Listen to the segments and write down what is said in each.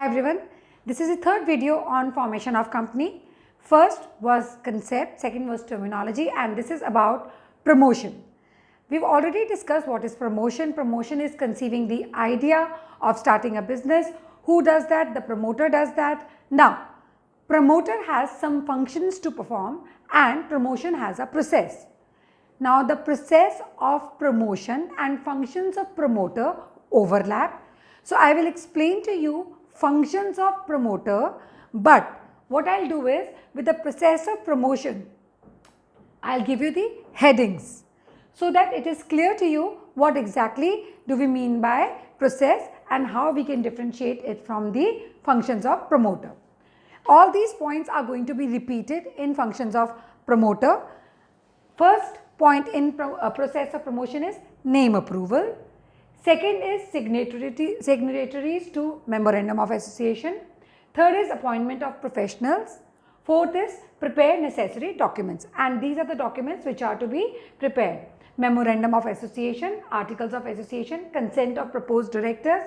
Everyone, this is the third video on formation of company. First was concept, second was terminology, and this is about promotion. We've already discussed what is promotion. Promotion is conceiving the idea of starting a business. Who does that? The promoter does that. Now, promoter has some functions to perform and promotion has a process. Now, the process of promotion and functions of promoter overlap. So, I will explain to you functions of promoter, but what I'll do is with the process of promotion, I'll give you the headings so that it is clear to you what exactly do we mean by process and how we can differentiate it from the functions of promoter. All these points are going to be repeated in functions of promoter. First point in process of promotion is name approval. Second is signatories to memorandum of association. Third is appointment of professionals. Fourth is prepare necessary documents, and these are the documents which are to be prepared. Memorandum of association, articles of association, consent of proposed directors,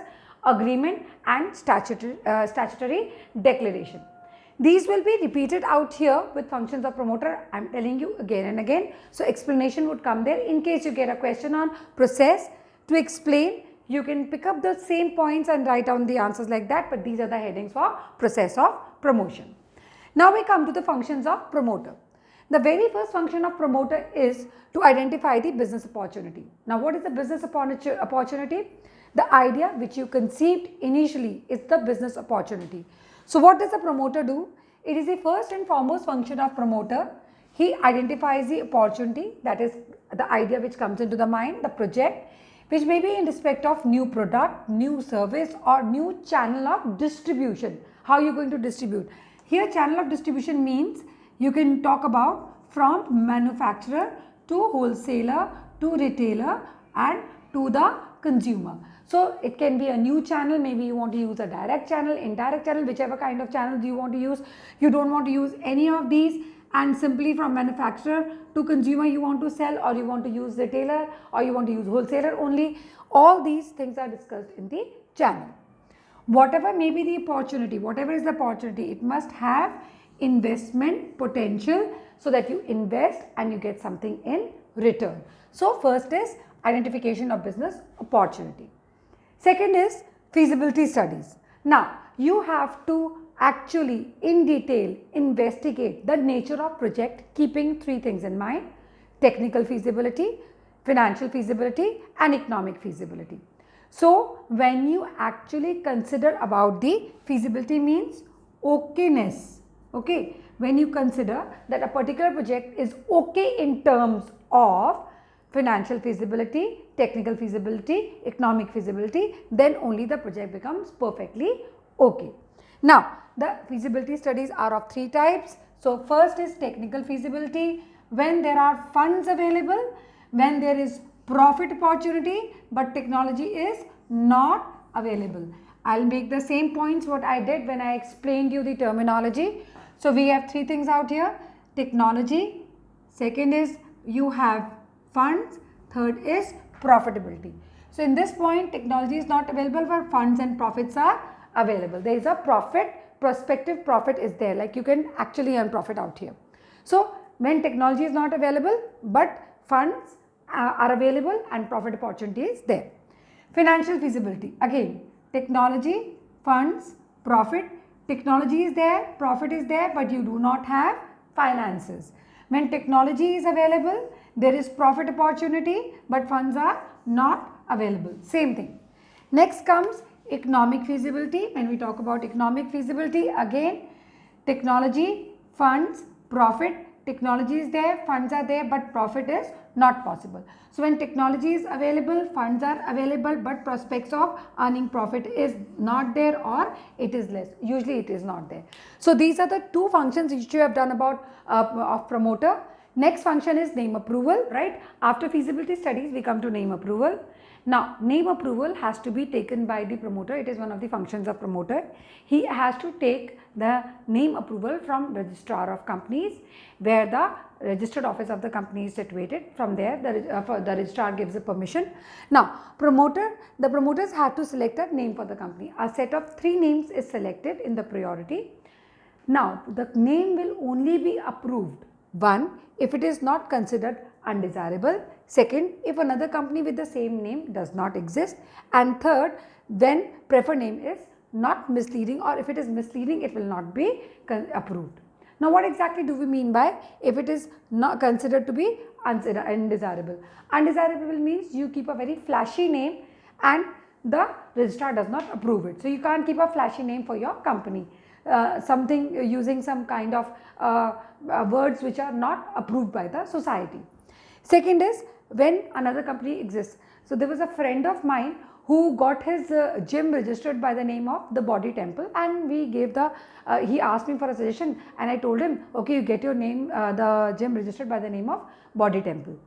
agreement and statutory declaration. These will be repeated out here with functions of promoter. I am telling you again and again. So, explanation would come there in case you get a question on process. To explain, you can pick up the same points and write down the answers like that, but these are the headings for process of promotion. Now, we come to the functions of promoter. The very first function of promoter is to identify the business opportunity. Now, what is the business opportunity? The idea which you conceived initially is the business opportunity. So, what does the promoter do? It is the first and foremost function of promoter. He identifies the opportunity, that is the idea which comes into the mind, the project, which may be in respect of new product, new service or new channel of distribution. How are you going to distribute? Here channel of distribution means you can talk about from manufacturer to wholesaler to retailer and to the consumer. So, it can be a new channel, maybe you want to use a direct channel, indirect channel, whichever kind of channels you want to use. You don't want to use any of these, and simply from manufacturer to consumer you want to sell, or you want to use retailer, or you want to use wholesaler only. All these things are discussed in the channel. Whatever may be the opportunity, whatever is the opportunity, it must have investment potential so that you invest and you get something in return. So, first is identification of business opportunity. Second is feasibility studies. Now, you have to actually in detail investigate the nature of project, keeping three things in mind: technical feasibility, financial feasibility and economic feasibility. So, when you actually consider about the feasibility means okayness, okay, when you consider that a particular project is okay in terms of financial feasibility, technical feasibility, economic feasibility, then only the project becomes perfectly okay. Now, the feasibility studies are of three types. So, first is technical feasibility, when there are funds available, when there is profit opportunity but technology is not available. I will make the same points what I did when I explained you the terminology. So, we have three things out here: technology, second is you have funds, third is profitability. So, in this point technology is not available but funds and profits are available. There is a profit, prospective profit is there, like you can actually earn profit out here. So, when technology is not available but funds are available and profit opportunity is there. Financial feasibility, again technology, funds, profit. Technology is there, profit is there, but you do not have finances. When technology is available, there is profit opportunity but funds are not available. Same thing. Next comes economic feasibility. When we talk about economic feasibility, again technology, funds, profit. Technology is there, funds are there, but profit is not possible. So, when technology is available, funds are available, but prospects of earning profit is not there or it is less. Usually it is not there. So, these are the two functions which you have done about of promoter. Next function is name approval, right? After feasibility studies, we come to name approval. Now, name approval has to be taken by the promoter. It is one of the functions of promoter. He has to take the name approval from registrar of companies, where the registered office of the company is situated. From there, the registrar gives a permission. Now, the promoters have to select a name for the company. A set of 3 names is selected in the priority. Now, the name will only be approved, 1, if it is not considered undesirable, 2nd, if another company with the same name does not exist, and 3rd, when preferred name is not misleading, or if it is misleading, it will not be approved. Now, what exactly do we mean by if it is not considered to be undesirable? Undesirable means you keep a very flashy name and the registrar does not approve it. So, you can't keep a flashy name for your company. Something using some kind of words which are not approved by the society. Second is when another company exists. So, there was a friend of mine who got his gym registered by the name of the Body Temple, and we gave he asked me for a suggestion and I told him, okay, you get your name, the gym registered by the name of Body Temple.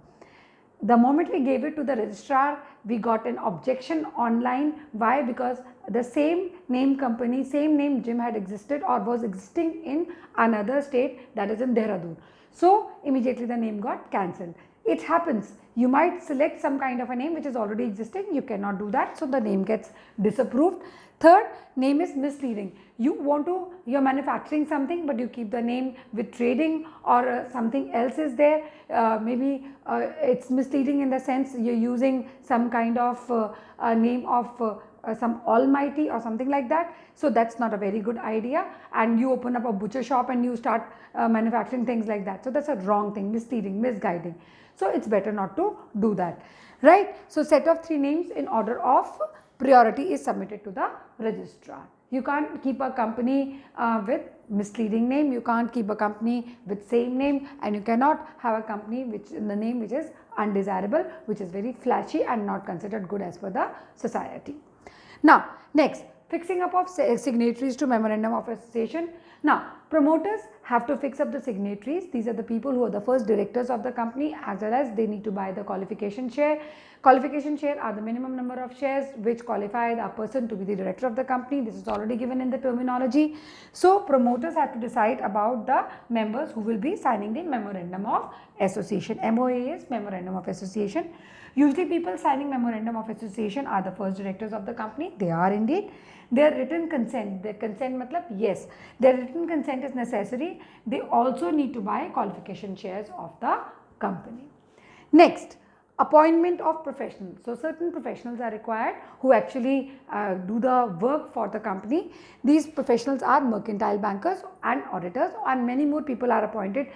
The moment we gave it to the registrar, we got an objection online. Why? Because the same name company, same name gym had existed or was existing in another state, that is in Dehradun. So, immediately the name got cancelled. It happens. You might select some kind of a name which is already existing. You cannot do that. So, the name gets disapproved. Third, name is misleading. You're manufacturing something, but you keep the name with trading or something else is there. Maybe it's misleading in the sense you're using some kind of name of some almighty or something like that. So, that's not a very good idea, and you open up a butcher shop and you start manufacturing things like that. So, that's a wrong thing, misleading, misguiding. So, it's better not to do that, right. So, set of 3 names in order of priority is submitted to the registrar. You can't keep a company with misleading name, you can't keep a company with same name, and you cannot have a company which in the name which is undesirable, which is very flashy and not considered good as per the society. Now, next, fixing up of signatories to memorandum of association. Now, promoters have to fix up the signatories. These are the people who are the first directors of the company, as well as they need to buy the qualification share. Qualification share are the minimum number of shares which qualify the person to be the director of the company. This is already given in the terminology. So, promoters have to decide about the members who will be signing the memorandum of association. MOA is memorandum of association. Usually people signing memorandum of association are the first directors of the company. They are indeed. Their written consent, their consent matlab yes, their written consent is necessary. They also need to buy qualification shares of the company. Next, appointment of professionals. So, certain professionals are required who actually do the work for the company. These professionals are mercantile bankers and auditors, and many more people are appointed.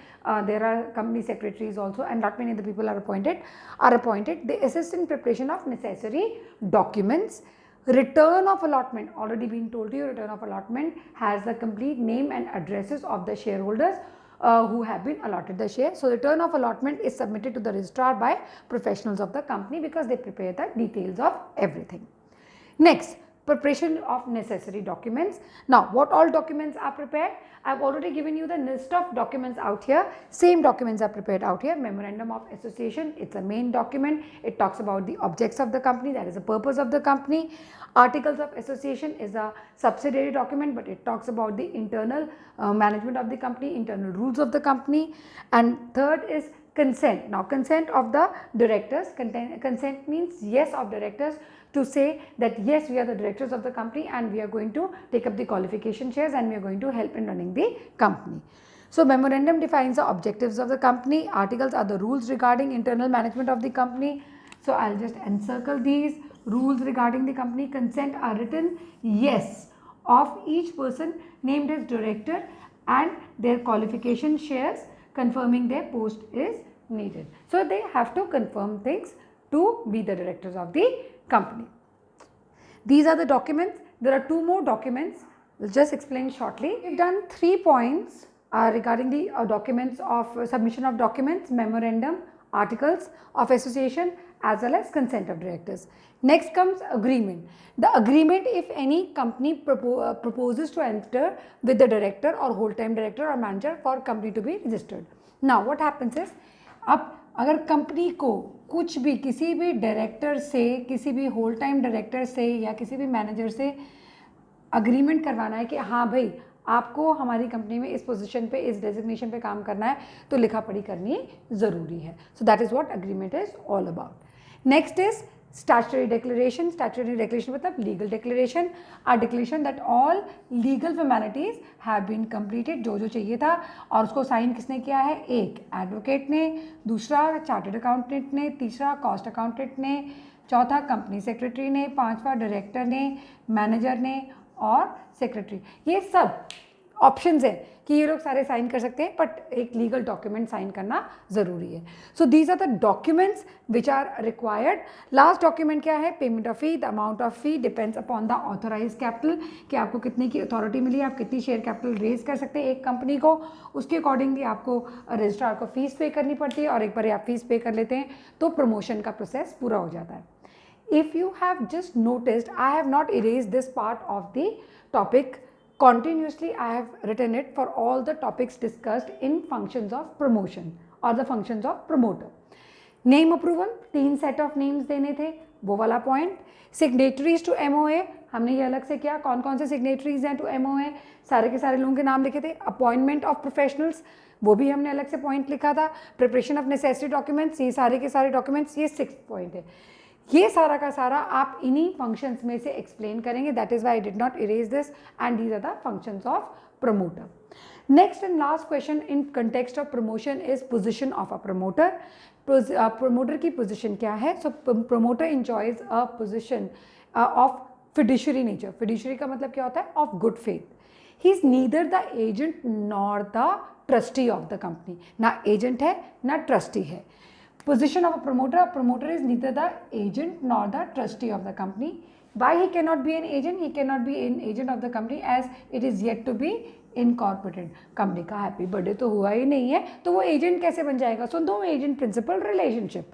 There are company secretaries also, and not many other people are appointed. They assist in preparation of necessary documents. Return of allotment, already been told to you, return of allotment has the complete name and addresses of the shareholders who have been allotted the share. So, return of allotment is submitted to the registrar by professionals of the company because they prepare the details of everything. Next, preparation of necessary documents. Now, what all documents are prepared? I have already given you the list of documents out here. Same documents are prepared out here. Memorandum of association, it's a main document. It talks about the objects of the company, that is the purpose of the company. Articles of association is a subsidiary document, but it talks about the internal management of the company, internal rules of the company. And third is consent. Now, consent of the directors. Consent means yes of directors to say that yes, we are the directors of the company and we are going to take up the qualification shares and we are going to help in running the company. So, memorandum defines the objectives of the company. Articles are the rules regarding internal management of the company. So, I will just encircle these rules regarding the company. Consent are written yes of each person named as director and their qualification shares confirming their post is needed. So, they have to confirm things to be the directors of the company. These are the documents. There are 2 more documents. We'll just explain shortly. We've done 3 points regarding the documents of submission of documents, memorandum, articles of association as well as consent of directors. Next comes agreement. The agreement, if any company proposes to enter with the director or whole-time director or manager for company to be registered. Now, what happens is, अब अगर company को कुछ भी किसी भी director से, किसी भी होल टाइम डायरेक्टर से या किसी भी मैनेजर से अग्रीमेंट करवाना है कि हाँ भाई आपको हमारी कंपनी में इस पोजीशन पे, इस डेजिग्नेशन पे काम करना है तो लिखा पढ़ी करनी ज़रूरी है. So that is what agreement is all about. Next is statutory declaration. Statutory declaration मतलब legal declaration, a declaration that all legal formalities have been completed, जो जो चाहिए था. और उसको साइन किसने किया है? एक एडवोकेट ने, दूसरा चार्टर्ड अकाउंटेंट ने, तीसरा कॉस्ट अकाउंटेंट ने, चौथा कंपनी सेक्रेटरी ने, पांचवा डायरेक्टर ने, मैनेजर ने और सेक्रेटरी. ये सब ऑप्शंस है कि ये लोग सारे साइन कर सकते हैं, बट एक लीगल डॉक्यूमेंट साइन करना ज़रूरी है. So these are the documents which are required. Last document क्या है? Payment of fee. The amount of fee depends upon the authorise capital, कि आपको कितने की अथॉरिटी मिली, आप कितनी शेयर कैपिटल रेज कर सकते हैं एक कंपनी को. उसके अकॉर्डिंगली आपको रजिस्ट्रार को फीस पे करनी पड़ती है, और एक बार आप फीस पे कर लेते हैं तो प्रमोशन का प्रोसेस पूरा हो जाता है. If you have just noticed, I have not erase this part of the topic. Continuously I have written it for all the topics discussed in functions of promotion or the functions of promoter. Name approval, 3 set of names देने थे, वो वाला point. Signatories to MOA, हमने ये अलग से किया. कौन कौन से signatories हैं to MOA, सारे के सारे लोगों के नाम लिखे थे. Appointment of professionals, वो भी हमने अलग से point लिखा था. Preparation of necessary documents, ये सारे के सारे documents, ये 6th point है. ये सारा का सारा आप इन्हीं फंक्शंस में से एक्सप्लेन करेंगे. That is why I did not erase this, and these are the functions of promoter. Next and last question in context of promotion is position of a promoter. Promoter की position क्या है? So promoter enjoys a position of fiduciary nature. Fiduciary का मतलब क्या होता है? Of good faith. He is neither the agent nor the trustee of the company. ना agent है ना ट्रस्टी है. Position of a promoter. A promoter is neither the agent nor the trustee of the company. Why he cannot be an agent? He cannot be an agent of the company as it is yet to be incorporated. Company का happy birthday तो हुआ ही नहीं है, तो वो agent कैसे बन जाएगा? So no agent principal relationship,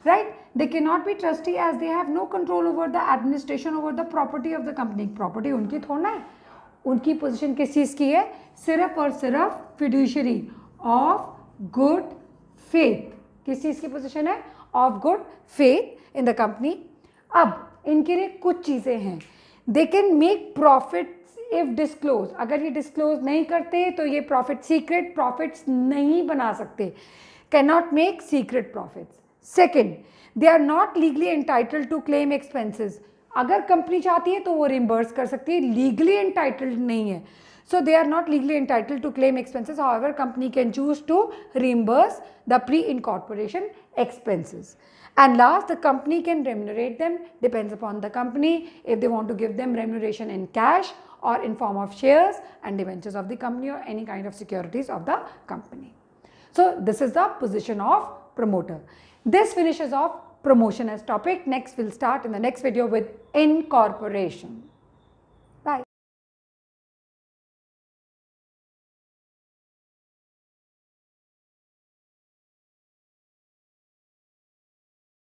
right. They can not be trustee as they have no control over the administration over the property of the company. Property उनकी थोड़ा है. उनकी पोजिशन किस चीज़ की है? सिर्फ और सिर्फ फिड्यूशरी ऑफ गुड फेथ. किस चीज़ की पोजीशन है? Of good faith in the company. अब इनके लिए कुछ चीज़ें हैं. They can make profits if disclose. अगर ये डिस्क्लोज नहीं करते तो ये प्रॉफिट, सीक्रेट प्रॉफिट्स नहीं बना सकते. Can not make secret profits. Second, they are not legally entitled to claim expenses. अगर कंपनी चाहती है तो वो रिम्बर्स कर सकती है, लीगली एंटाइटल्ड नहीं है. So they are not legally entitled to claim expenses. However, company can choose to reimburse the pre-incorporation expenses. And last, the company can remunerate them. Depends upon the company if they want to give them remuneration in cash or in form of shares and debentures of the company or any kind of securities of the company. So this is the position of promoter. This finishes off promotion as topic. Next we'll start in the next video with incorporation.